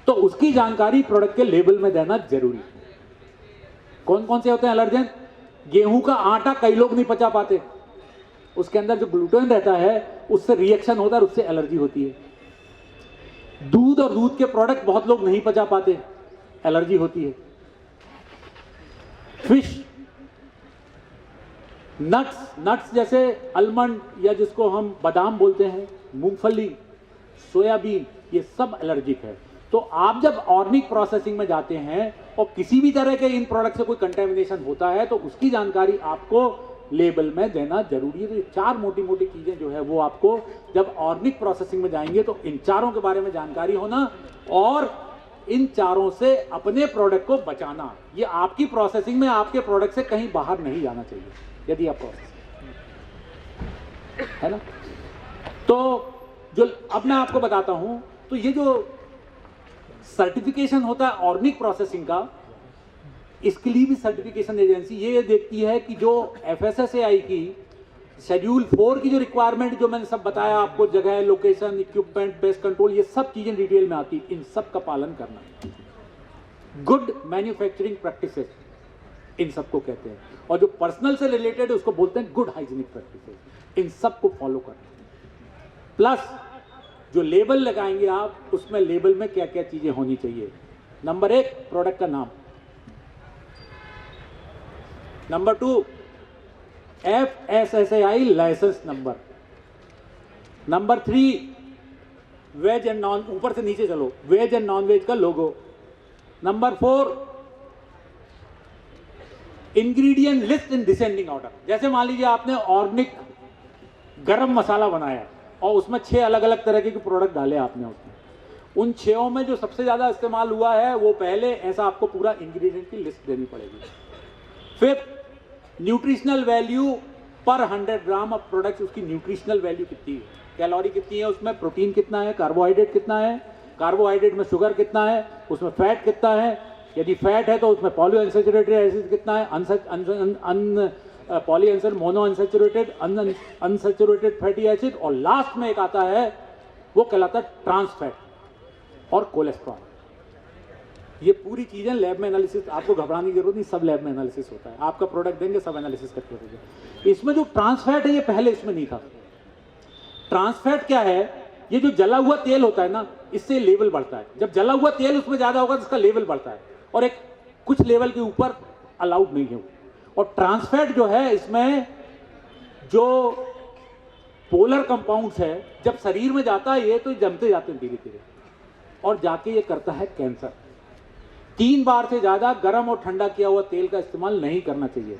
तो उसकी जानकारी प्रोडक्ट के लेबल में देना जरूरी है। कौन कौन से होते हैं एलर्जेन? गेहूं का आटा कई लोग नहीं पचा पाते, उसके अंदर जो ग्लूटेन रहता है उससे रिएक्शन होता है और उससे एलर्जी होती है। दूध और दूध के प्रोडक्ट बहुत लोग नहीं पचा पाते, एलर्जी होती है। फिश, नट्स जैसे आलमंड या जिसको हम बादाम बोलते हैं, मूंगफली, सोयाबीन, ये सब एलर्जिक है। तो आप जब ऑर्गेनिक प्रोसेसिंग में जाते हैं और किसी भी तरह के इन प्रोडक्ट से कोई कंटेमिनेशन होता है तो उसकी जानकारी आपको लेबल में देना जरूरी है। तो ये 4 मोटी मोटी चीजें जो है वो आपको जब ऑर्गेनिक प्रोसेसिंग में जाएंगे तो इन चारों के बारे में जानकारी होना और इन चारों से अपने प्रोडक्ट को बचाना। ये आपकी प्रोसेसिंग में आपके प्रोडक्ट से कहीं बाहर नहीं जाना चाहिए यदि आप प्रोसेस है ना। तो जो अब मैं आपको बताता हूं, तो ये जो सर्टिफिकेशन होता है ऑर्गेनिक प्रोसेसिंग का, इसके लिए भी सर्टिफिकेशन एजेंसी ये देखती है कि जो FSSAI की शेड्यूल 4 की जो रिक्वायरमेंट जो मैंने सब बताया आपको, जगह, लोकेशन, इक्विपमेंट, पेस्ट कंट्रोल, ये सब चीजें डिटेल में आती, इन सब का पालन करना। गुड मैन्युफैक्चरिंग प्रैक्टिसेस इन सबको कहते हैं, और जो पर्सनल से रिलेटेड है उसको बोलते हैं गुड हाइजीनिक प्रैक्टिसेस। इन सब को फॉलो करना। प्लस जो लेबल लगाएंगे आप, उसमें लेबल में क्या क्या चीजें होनी चाहिए। नंबर 1 प्रोडक्ट का नाम, number 2 FSSAI licence number, number 3 veg and non, ऊपर से नीचे चलो, वेज एंड नॉन वेज का logo, number 4 ingredient list in descending order. जैसे मान लीजिए आपने ऑर्गेनिक गरम मसाला बनाया और उसमें 6 अलग अलग तरह के प्रोडक्ट डाले आपने उसमें, उन 6 में जो सबसे ज्यादा इस्तेमाल हुआ है वो पहले, ऐसा आपको पूरा इंग्रेडिएंट की लिस्ट देनी पड़ेगी। फिर न्यूट्रिशनल वैल्यू पर 100 ग्राम ऑफ प्रोडक्ट, उसकी न्यूट्रिशनल वैल्यू कितनी है, कैलोरी कितनी है उसमें, प्रोटीन कितना है, कार्बोहाइड्रेट कितना है, कार्बोहाइड्रेट में शुगर कितना है, उसमें फैट कितना है, यदि फैट है तो उसमें पॉलीअनसैचुरेटेड एसिड कितना है, polyunsaturated, monounsaturated, unsaturated fatty acid, और लास्ट में एक आता है वो कहलाता है ट्रांस फैट और कोलेस्ट्रॉल। ये पूरी चीजें लैब में एनालिसिस, आपको घबराने की जरूरत नहीं, सब लैब में एनालिसिस होता है। आपका प्रोडक्ट देंगे सब एनालिसिस करके देंगे। इसमें जो ट्रांस फैट है ये पहले इसमें नहीं था। ट्रांस फैट क्या है, ये जो जला हुआ तेल होता है ना, इससे लेवल बढ़ता है। जब जला हुआ तेल उसमें ज्यादा होगा तो इसका लेवल बढ़ता है, और एक कुछ लेवल के ऊपर अलाउड नहीं है। और ट्रांस फैट जो है, इसमें जो पोलर कंपाउंड्स है जब शरीर में जाता है ये तो जमते जाते हैं धीरे धीरे, और जाके ये करता है कैंसर। 3 बार से ज्यादा गर्म और ठंडा किया हुआ तेल का इस्तेमाल नहीं करना चाहिए।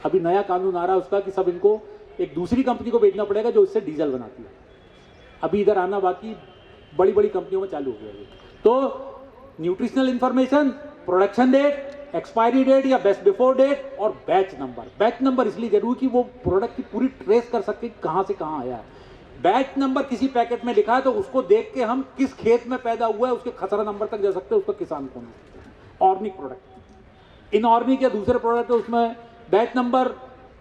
अभी नया कानून आ रहा है उसका कि सब इनको एक दूसरी कंपनी को बेचना पड़ेगा जो इससे डीजल बनाती है। अभी इधर आना बाकी, बड़ी बड़ी कंपनियों में चालू हो गया है। तो nutritional information, production date, expiry date या बेस्ट बिफोर डेट, और बैच नंबर। बैच नंबर इसलिए जरूरी कि वो प्रोडक्ट की पूरी ट्रेस कर सके कहां से कहां आया है। बैच नंबर किसी पैकेट में लिखा है तो उसको देख के हम किस खेत में पैदा हुआ है उसके खसरा नंबर तक जा सकते हैं, उसका किसान कौन है। ऑर्गेनिक प्रोडक्ट, इनऑर्गेनिक या दूसरे प्रोडक्ट है उसमें बैच नंबर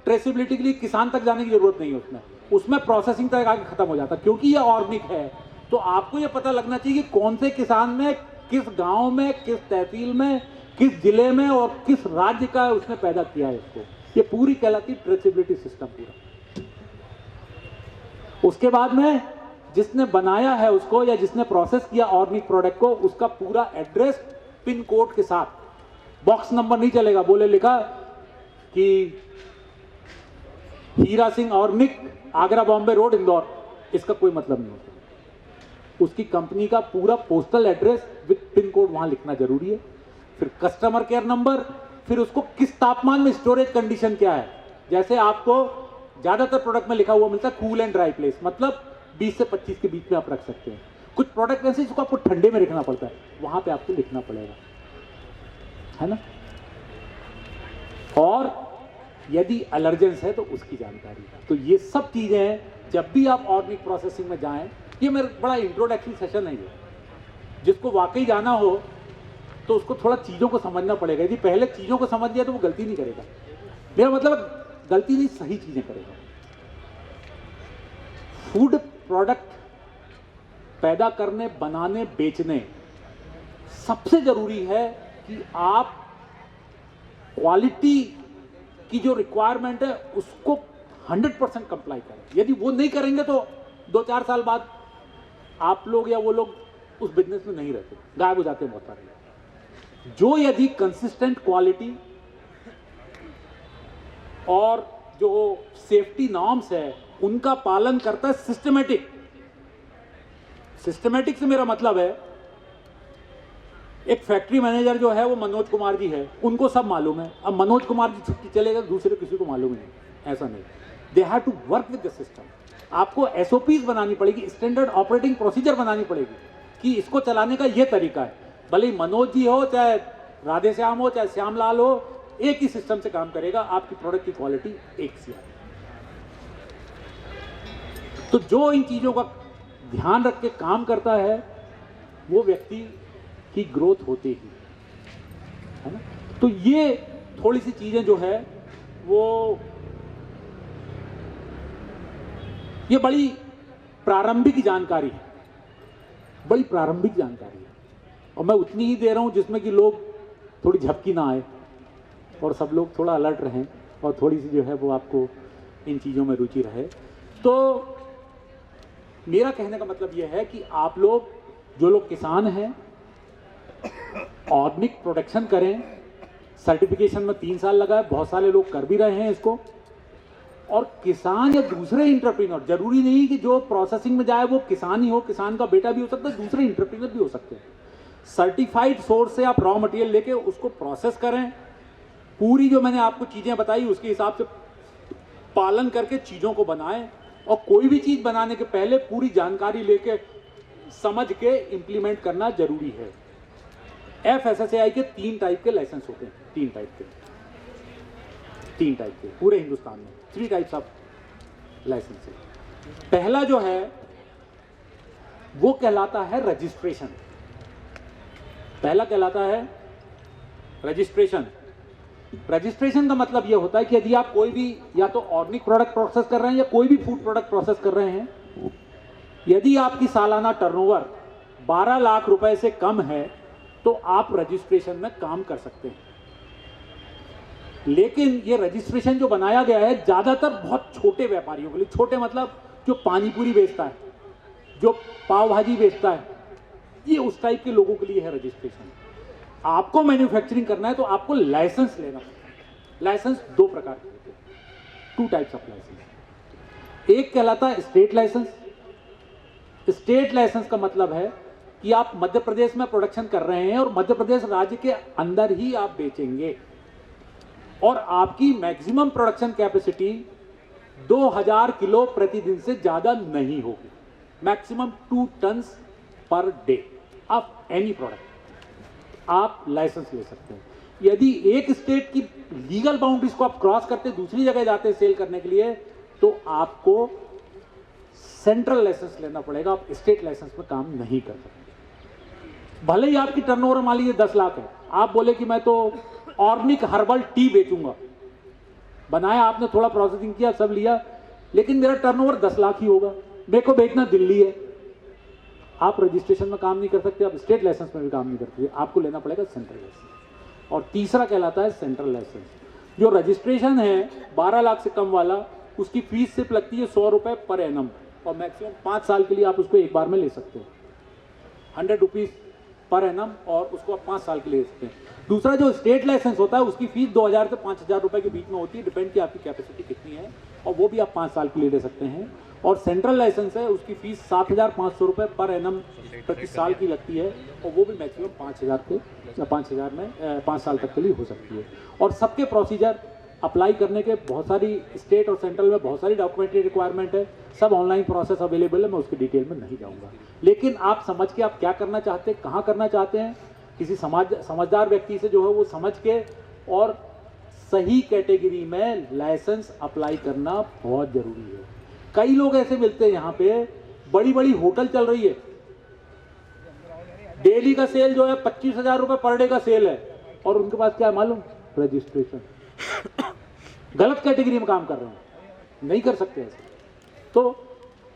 ट्रेसिबिलिटी के लिए किसान तक जाने की जरूरत नहीं है। उसमें प्रोसेसिंग तक आगे खत्म हो जाता है। क्योंकि ये ऑर्गेनिक है तो आपको ये पता लगना चाहिए कि कौन से किसान में, किस गांव में, किस तहसील में, किस जिले में और किस राज्य का उसने पैदा किया है इसको। ये पूरी कहलाती ट्रेसेबिलिटी सिस्टम पूरा। उसके बाद में जिसने बनाया है उसको या जिसने प्रोसेस किया ऑर्गेनिक प्रोडक्ट को, उसका पूरा एड्रेस पिन कोड के साथ, बॉक्स नंबर नहीं चलेगा। बोले लिखा कि हीरा सिंह ऑर्गेनिक, आगरा बॉम्बे रोड, इंदौर, इसका कोई मतलब नहीं होता। उसकी कंपनी का पूरा postal address with pin code वहां लिखना जरूरी है। फिर कस्टमर केयर नंबर, फिर उसको किस तापमान में, स्टोरेज कंडीशन क्या है। जैसे आपको ज्यादातर प्रोडक्ट में लिखा हुआ मिलता है कूल एंड ड्राई प्लेस, मतलब 20 से 25 के बीच में आप रख सकते हैं। कुछ प्रोडक्ट ऐसे जिसको आपको ठंडे में रखना पड़ता है, वहां पे आपको लिखना पड़ेगा, है ना। और यदि एलर्जेंस है तो उसकी जानकारी। तो ये सब चीजें हैं जब भी आप ऑर्गेनिक प्रोसेसिंग में जाएं। ये मेरा बड़ा इंट्रोडक्टरी सेशन है ये, जिसको वाकई जाना हो तो उसको थोड़ा चीजों को समझना पड़ेगा। यदि पहले चीजों को समझ लिया तो वो गलती नहीं करेगा। मेरा मतलब गलती नहीं, सही चीजें करेगा। फूड प्रोडक्ट पैदा करने, बनाने, बेचने सबसे जरूरी है कि आप क्वालिटी की जो रिक्वायरमेंट है उसको 100% कंप्लाई करें। यदि वो नहीं करेंगे तो 2-4 साल बाद आप लोग या वो लोग उस बिजनेस में नहीं रहते, गायब हो जाते हैं बहुत सारे। जो यदि कंसिस्टेंट क्वालिटी और जो सेफ्टी नॉर्म्स है उनका पालन करता है सिस्टमेटिक, सिस्टमेटिक से मेरा मतलब है, एक फैक्ट्री मैनेजर जो है वो मनोज कुमार जी है, उनको सब मालूम है। अब मनोज कुमार जी छुट्टी चलेगा, दूसरे किसी को मालूम नहीं, ऐसा नहीं। They have to work with the system. आपको एसओपीज बनानी पड़ेगी, स्टैंडर्ड ऑपरेटिंग प्रोसीजर बनानी पड़ेगी कि इसको चलाने का ये तरीका है। भले ही मनोज जी हो, चाहे राधे श्याम हो, चाहे श्यामलाल हो, एक ही सिस्टम से काम करेगा, आपकी प्रोडक्ट की क्वालिटी एक सी आएगी। तो जो इन चीजों का ध्यान रख के काम करता है वो व्यक्ति की ग्रोथ होती ही है ना। तो ये थोड़ी सी चीजें जो है वो ये बड़ी प्रारंभिक जानकारी है, बड़ी प्रारंभिक जानकारी है, और मैं उतनी ही दे रहा हूं जिसमें कि लोग थोड़ी झपकी ना आए और सब लोग थोड़ा अलर्ट रहें और थोड़ी सी जो है वो आपको इन चीज़ों में रुचि रहे। तो मेरा कहने का मतलब यह है कि आप लोग, जो लोग किसान हैं, ऑर्गेनिक प्रोटेक्शन करें। सर्टिफिकेशन में 3 साल लगा है, बहुत सारे लोग कर भी रहे हैं इसको। और किसान या दूसरे इंटरप्रीनर, जरूरी नहीं कि जो प्रोसेसिंग में जाए वो किसान ही हो, किसान का बेटा भी हो सकता है, दूसरे इंटरप्रीनर भी हो सकते हैं। सर्टिफाइड सोर्स से आप रॉ मटेरियल लेके उसको प्रोसेस करें, पूरी जो मैंने आपको चीजें बताई उसके हिसाब से पालन करके चीजों को बनाएं। और कोई भी चीज बनाने के पहले पूरी जानकारी लेके समझ के इंप्लीमेंट करना जरूरी है। FSSAI के 3 टाइप के लाइसेंस होते हैं, 3 टाइप के पूरे हिंदुस्तान में 3 टाइप्स ऑफ लाइसेंस है। पहला जो है वो कहलाता है रजिस्ट्रेशन। पहला कहलाता है रजिस्ट्रेशन। रजिस्ट्रेशन का मतलब यह होता है कि यदि आप कोई भी या तो ऑर्गेनिक प्रोडक्ट प्रोसेस कर रहे हैं या कोई भी फूड प्रोडक्ट प्रोसेस कर रहे हैं, यदि आपकी सालाना टर्नओवर 12 लाख रुपए से कम है तो आप रजिस्ट्रेशन में काम कर सकते हैं। लेकिन ये रजिस्ट्रेशन जो बनाया गया है ज्यादातर बहुत छोटे व्यापारियों के लिए, छोटे मतलब जो पानी पूरी बेचता है, जो पाव भाजी बेचता है, ये उस टाइप के लोगों के लिए है रजिस्ट्रेशन। आपको मैन्युफैक्चरिंग करना है तो आपको लाइसेंस लेना पड़ेगा। लाइसेंस 2 प्रकार के होते हैं, 2 टाइप्स ऑफ लाइसेंस। एक कहलाता है स्टेट लाइसेंस। स्टेट लाइसेंस का मतलब है कि आप मध्य प्रदेश में प्रोडक्शन कर रहे हैं और मध्य प्रदेश राज्य के अंदर ही आप बेचेंगे, और आपकी मैक्सिमम प्रोडक्शन कैपेसिटी 2000 किलो प्रतिदिन से ज्यादा नहीं होगी। Maximum 2 ton per day of any product आप लाइसेंस ले सकते हैं। यदि एक स्टेट की लीगल बाउंड्रीज को आप क्रॉस करते दूसरी जगह जाते सेल करने के लिए, तो आपको सेंट्रल लाइसेंस लेना पड़ेगा। आप स्टेट लाइसेंस में काम नहीं कर सकते। भले ही आपकी टर्नओवर मान लीजिए 10 लाख है, आप बोले कि मैं तो ऑर्गेनिक हर्बल टी बेचूंगा, बनाया आपने, थोड़ा प्रोसेसिंग किया, सब लिया, लेकिन मेरा टर्नओवर 10 लाख ही होगा, मेरे को बेचना दिल्ली है। आप रजिस्ट्रेशन में काम नहीं कर सकते, आप स्टेट लाइसेंस में भी काम नहीं कर सकते, आपको लेना पड़ेगा सेंट्रल लाइसेंस। और तीसरा कहलाता है सेंट्रल लाइसेंस। जो रजिस्ट्रेशन है 12 लाख से कम वाला, उसकी फीस सिर्फ लगती है 100 रुपए पर एनम, और मैक्सिमम 5 साल के लिए आप उसको एक बार में ले सकते हो, 100 रुपीज पर एनम, और उसको आप 5 साल के लिए ले सकते हैं। दूसरा जो स्टेट लाइसेंस होता है उसकी फीस 2000 से 5000 रुपए के बीच में होती है, डिपेंड कि आपकी कैपेसिटी कितनी है, और वो भी आप 5 साल के लिए ले सकते हैं। और सेंट्रल लाइसेंस है, उसकी फीस 7500 रुपए पर एनम प्रति साल की लगती है, और वो भी मैक्सिमम 5000 में 5 साल तक के लिए हो सकती है। और सबके प्रोसीजर अप्लाई करने के बहुत सारी स्टेट और सेंट्रल में बहुत सारी डॉक्यूमेंट्री रिक्वायरमेंट है, सब ऑनलाइन प्रोसेस अवेलेबल है, मैं उसकी डिटेल में नहीं जाऊंगा। लेकिन आप समझ के आप क्या करना चाहते हैं, कहाँ करना चाहते हैं, किसी समझदार व्यक्ति से जो है वो समझ के और सही कैटेगरी में लाइसेंस अप्लाई करना बहुत जरूरी है। कई लोग ऐसे मिलते हैं, यहाँ पे बड़ी बड़ी होटल चल रही है, डेली का सेल जो है 25,000 रुपए पर डे का सेल है, और उनके पास क्या है मालूम, रजिस्ट्रेशन। गलत कैटेगरी में काम कर रहे हैं, नहीं कर सकते ऐसे। तो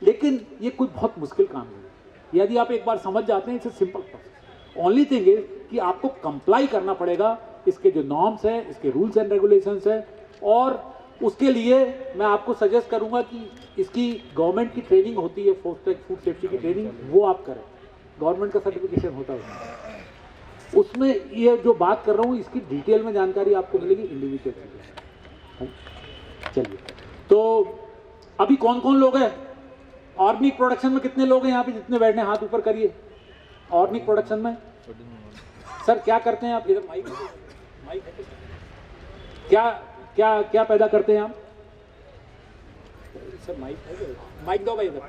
लेकिन ये कोई बहुत मुश्किल काम नहीं है, यदि आप एक बार समझ जाते हैं, it's simple process. Only thing is कि आपको कंप्लाई करना पड़ेगा, इसके जो नॉर्म्स हैं, इसके रूल्स एंड रेगुलेशंस हैं, और उसके लिए मैं आपको सजेस्ट करूंगा कि इसकी गवर्नमेंट की ट्रेनिंग होती है, फूड सेफ्टी की ट्रेनिंग, वो आप करें। गवर्नमेंट का सर्टिफिकेशन होता है, उसमें ये जो बात कर रहा हूँ इसकी डिटेल में जानकारी आपको मिलेगी इंडिविजुअल चीजें। चलिए, तो अभी कौन कौन लोग हैं ऑर्गेनिक प्रोडक्शन में कितने लोग हैं यहाँ पे जितने बैठे हैं? हाथ ऊपर करिए। ऑर्गेनिक प्रोडक्शन में सर क्या करते हैं आप? इधर माइक है। क्या क्या क्या पैदा करते हैं आप? सर माइक दो भाई इधर।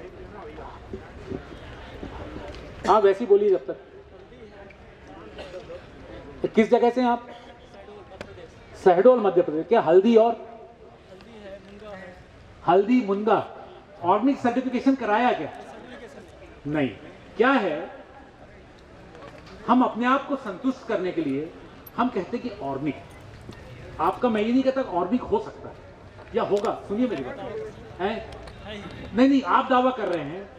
हाँ वैसे ही बोलिए जब तक। किस जगह से हैं आप? शहडोल मध्य प्रदेश। क्या हल्दी और हल्दी मुनगा ऑर्गेनिक सर्टिफिकेशन कराया क्या? नहीं। क्या है, हम अपने आप को संतुष्ट करने के लिए हम कहते हैं कि ऑर्गेनिक। आपका मैं ये नहीं कहता ऑर्गेनिक हो सकता है या होगा, सुनिए मेरी बात है। नहीं आप दावा कर रहे हैं,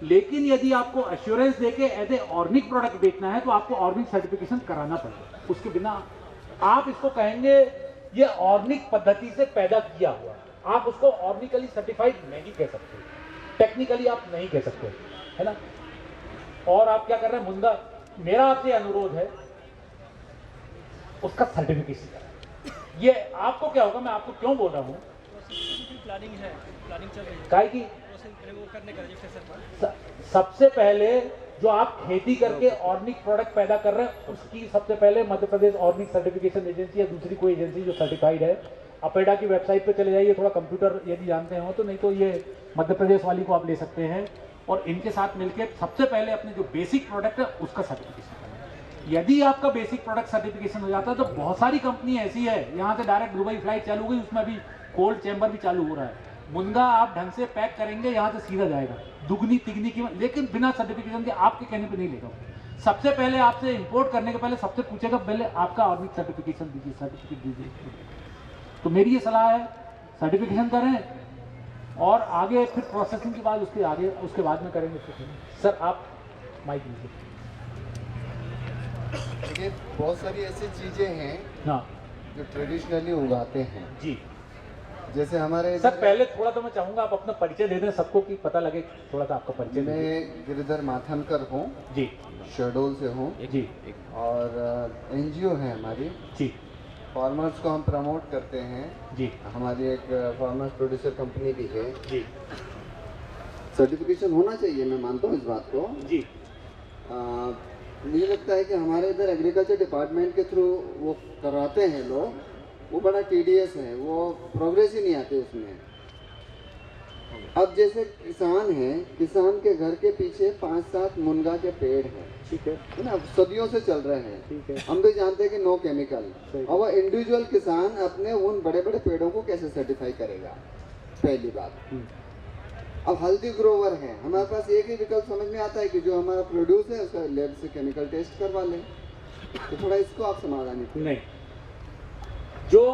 लेकिन यदि आपको एश्योरेंस देके एज ए ऑर्गेनिक प्रोडक्ट बेचना है तो आपको ऑर्गेनिक सर्टिफिकेशन कराना पड़ेगा। उसके बिना आप इसको कहेंगे ये ऑर्गेनिक पद्धति से पैदा किया हुआ, आप उसको ऑर्गेनिकली सर्टिफाइड नहीं कह सकते, टेक्निकली आप नहीं कह सकते, है ना। और आप क्या कर रहे हैं मुंगा, मेरा आपसे अनुरोध है उसका सर्टिफिकेशन करें। ये आपको क्या होगा, मैं आपको क्यों बोल रहा हूँ, प्लानिंग चल रही है काहे की वो करने का रजिस्ट्रेशन। सबसे पहले जो आप खेती करके ऑर्गेनिक प्रोडक्ट पैदा कर रहे हैं उसकी सबसे पहले Madhya Pradesh organic certification agency या दूसरी कोई एजेंसी जो सर्टिफाइड है, अपेडा की वेबसाइट पे चले जाइए, थोड़ा कंप्यूटर यदि जानते हो तो, नहीं तो ये मध्य प्रदेश वाली को आप ले सकते हैं और इनके साथ मिलकर सबसे पहले अपने जो बेसिक प्रोडक्ट है उसका सर्टिफिकेशन करें। यदि आपका बेसिक प्रोडक्ट सर्टिफिकेशन हो जाता है तो बहुत सारी कंपनी ऐसी है, यहाँ से डायरेक्ट दुबई फ्लाइट चालू हो गई, उसमें अभी कोल्ड चैम्बर भी चालू हो रहा है। मुनगा आप ढंग से पैक करेंगे यहाँ से सीधा जाएगा, दुगनी तिगनी कीमत, लेकिन बिना सर्टिफिकेशन के आपके कहने पे नहीं लेगा। सबसे पहले आपसे इंपोर्ट करने के पहले सबसे पूछेगा पहले आपका ऑर्गेनिक सर्टिफिकेशन दीजिए, सर्टिफिकेट दीजिए। तो मेरी ये सलाह है सर्टिफिकेशन करें और आगे फिर प्रोसेसिंग के बाद उसके बाद में करेंगे। सर आप माइक दीजिए। देखिए बहुत सारी ऐसी चीज़ें हैं हाँ जो ट्रेडिशनली उगाते हैं, जी। जैसे हमारे सर पहले थोड़ा तो मैं चाहूँगा आप अपना परिचय दे दें सबको, कि पता लगे थोड़ा सा आपका परिचय। मैं गिरिधर माथनकर हूँ जी, शहडोल से हूँ जी, और एनजीओ है हमारी, जी, फार्मर्स को हम प्रमोट करते हैं जी, हमारी एक फार्मर्स प्रोड्यूसर कंपनी भी है। जी, सर्टिफिकेशन होना चाहिए, मैं मानता हूँ इस बात को। जी। मुझे लगता है कि हमारे इधर एग्रीकल्चर डिपार्टमेंट के थ्रू वो करवाते हैं लोग, वो बड़ा टीडीएस है, वो प्रोग्रेस ही नहीं आती उसमें। अब जैसे किसान हैं, किसान के घर के पीछे 5-7 मुनगा के पेड़ हैं, ठीक है ना, सदियों से चल रहे हैं। ठीक है। हम भी जानते हैं कि नो केमिकल, और वह इंडिविजुअल किसान अपने उन बड़े बड़े पेड़ों को कैसे सर्टिफाई करेगा, पहली बात। अब हल्दी ग्रोवर है, हमारे पास एक ही विकल्प समझ में आता है कि जो हमारा प्रोड्यूस है उसका लैब से केमिकल टेस्ट करवा लें। तो थोड़ा इसको आप समाधान नहीं, जो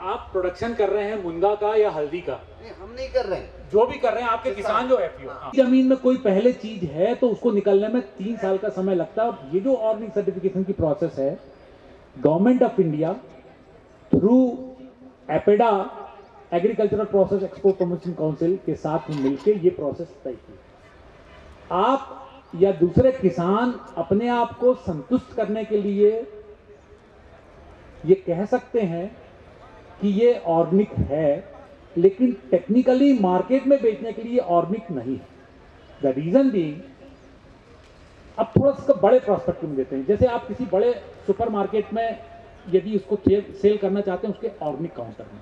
आप प्रोडक्शन कर रहे हैं मुनगा का या हल्दी का, नहीं, हम नहीं कर रहे हैं, जो भी कर रहे हैं आपके किसान जो एफपीओ, जमीन में कोई पहले चीज है तो उसको निकलने में 3 साल का समय लगता है। और ये जो ऑर्गेनिक सर्टिफिकेशन की प्रोसेस है, government of India through APEDA agricultural process export promotion council के साथ मिलकर ये प्रोसेस तय की। आप या दूसरे किसान अपने आप को संतुष्ट करने के लिए ये कह सकते हैं कि ये ऑर्गेनिक है, लेकिन टेक्निकली मार्केट में बेचने के लिए ऑर्गेनिक नहीं है। द रीजन बीइंग, अब थोड़ा सा बड़े प्रोस्पेक्टिव में देते हैं, जैसे आप किसी बड़े सुपरमार्केट में यदि उसको सेल करना चाहते हैं उसके ऑर्गेनिक काउंटर में,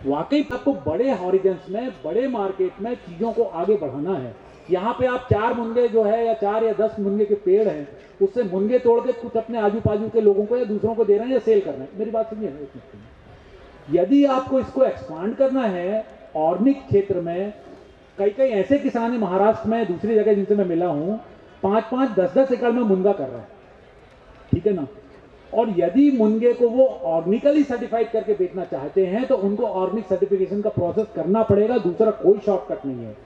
वाकई आपको बड़े हॉरिजन्स में, बड़े मार्केट में चीज़ों को आगे बढ़ाना है। यहाँ पे आप 4 मुनगे जो है या 4 या 10 मुनगे के पेड़ हैं, उससे मुनगे तोड़ के कुछ अपने आजू बाजू के लोगों को या दूसरों को दे रहे हैं या सेल कर रहे हैं। मेरी बात सुनिए, यदि आपको इसको एक्सपांड करना है ऑर्गेनिक क्षेत्र में, कई ऐसे किसान हैं महाराष्ट्र में, दूसरी जगह जिनसे मैं मिला हूँ, 5-5, 10-10 एकड़ में मुनगा कर रहे हैं, ठीक है ना। और यदि मुनगे को वो ऑर्गेनिकली सर्टिफाइड करके बेचना चाहते हैं तो उनको ऑर्गेनिक सर्टिफिकेशन का प्रोसेस करना पड़ेगा, दूसरा कोई शॉर्टकट नहीं है।